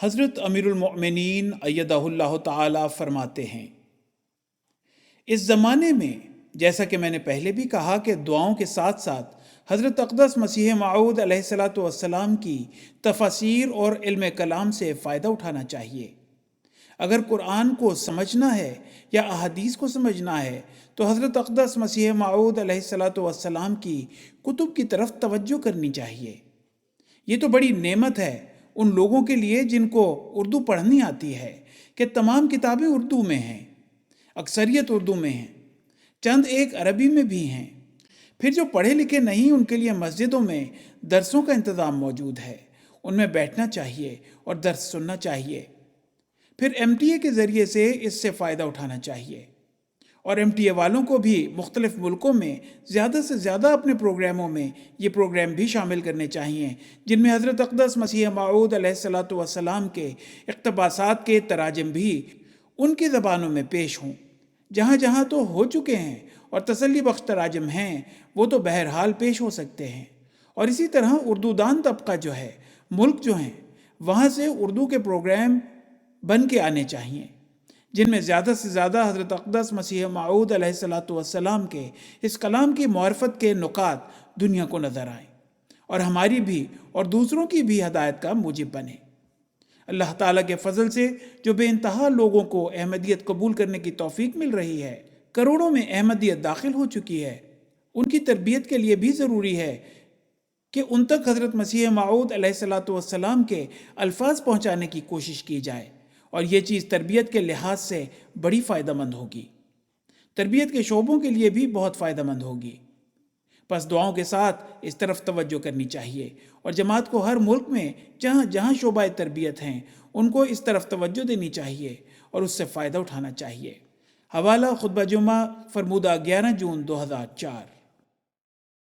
حضرت امیر المؤمنین ایدہ اللہ تعالی فرماتے ہیں، اس زمانے میں جیسا کہ میں نے پہلے بھی کہا کہ دعاؤں کے ساتھ ساتھ حضرت اقدس مسیح موعود علیہ السلام کی تفاسیر اور علم کلام سے فائدہ اٹھانا چاہیے۔ اگر قرآن کو سمجھنا ہے یا احادیث کو سمجھنا ہے تو حضرت اقدس مسیح موعود علیہ السلام کی کتب کی طرف توجہ کرنی چاہیے۔ یہ تو بڑی نعمت ہے ان لوگوں کے لیے جن کو اردو پڑھنی آتی ہے کہ تمام کتابیں اردو میں ہیں، اکثریت اردو میں ہیں، چند ایک عربی میں بھی ہیں۔ پھر جو پڑھے لکھے نہیں ان کے لیے مسجدوں میں درسوں کا انتظام موجود ہے، ان میں بیٹھنا چاہیے اور درس سننا چاہیے۔ پھر MTA کے ذریعے سے اس سے فائدہ اٹھانا چاہیے، اور MTA والوں کو بھی مختلف ملکوں میں زیادہ سے زیادہ اپنے پروگراموں میں یہ پروگرام بھی شامل کرنے چاہیے جن میں حضرت اقدس مسیح موعود علیہ السلام کے اقتباسات کے تراجم بھی ان کی زبانوں میں پیش ہوں۔ جہاں جہاں تو ہو چکے ہیں اور تسلی بخش تراجم ہیں وہ تو بہرحال پیش ہو سکتے ہیں، اور اسی طرح اردو دان طبقہ جو ہے، ملک جو ہیں، وہاں سے اردو کے پروگرام بن کے آنے چاہیے جن میں زیادہ سے زیادہ حضرت اقدس مسیح موعود علیہ السلام کے اس کلام کی معرفت کے نکات دنیا کو نظر آئیں اور ہماری بھی اور دوسروں کی بھی ہدایت کا موجب بنے۔ اللہ تعالیٰ کے فضل سے جو بے انتہا لوگوں کو احمدیت قبول کرنے کی توفیق مل رہی ہے، کروڑوں میں احمدیت داخل ہو چکی ہے، ان کی تربیت کے لیے بھی ضروری ہے کہ ان تک حضرت مسیح موعود علیہ السلام کے الفاظ پہنچانے کی کوشش کی جائے، اور یہ چیز تربیت کے لحاظ سے بڑی فائدہ مند ہوگی، تربیت کے شعبوں کے لیے بھی بہت فائدہ مند ہوگی۔ بس دعاؤں کے ساتھ اس طرف توجہ کرنی چاہیے، اور جماعت کو ہر ملک میں جہاں جہاں شعبہ تربیت ہیں ان کو اس طرف توجہ دینی چاہیے اور اس سے فائدہ اٹھانا چاہیے۔ حوالہ خطبہ جمعہ فرمودہ 11 جون 2004۔